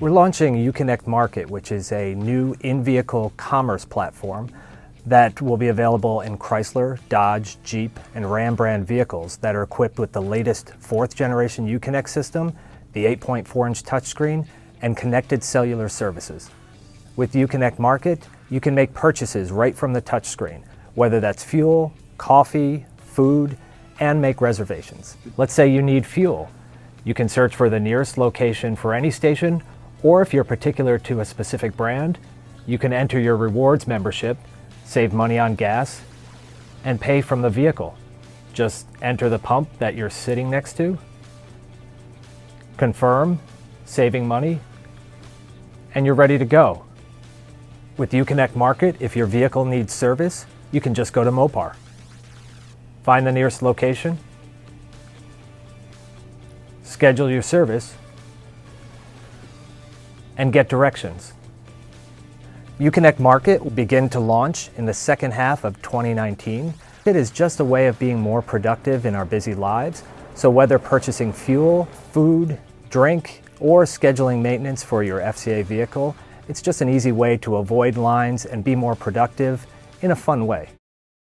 We're launching Uconnect Market, which is a new in-vehicle commerce platform that will be available in Chrysler, Dodge, Jeep, and Ram brand vehicles that are equipped with the latest 4th generation Uconnect system, the 8.4-inch touchscreen, and connected cellular services. With Uconnect Market, you can make purchases right from the touchscreen, whether that's fuel, coffee, food, and make reservations. Let's say you need fuel. You can search for the nearest location for any station, or if you're particular to a specific brand, you can enter your rewards membership, save money on gas, and pay from the vehicle. Just enter the pump that you're sitting next to, confirm, saving money, and you're ready to go. With Uconnect Market, if your vehicle needs service, you can just go to Mopar. Find the nearest location, schedule your service, and get directions. Uconnect Market will begin to launch in the second half of 2019. It is just a way of being more productive in our busy lives. So whether purchasing fuel, food, drink, or scheduling maintenance for your FCA vehicle, it's just an easy way to avoid lines and be more productive in a fun way.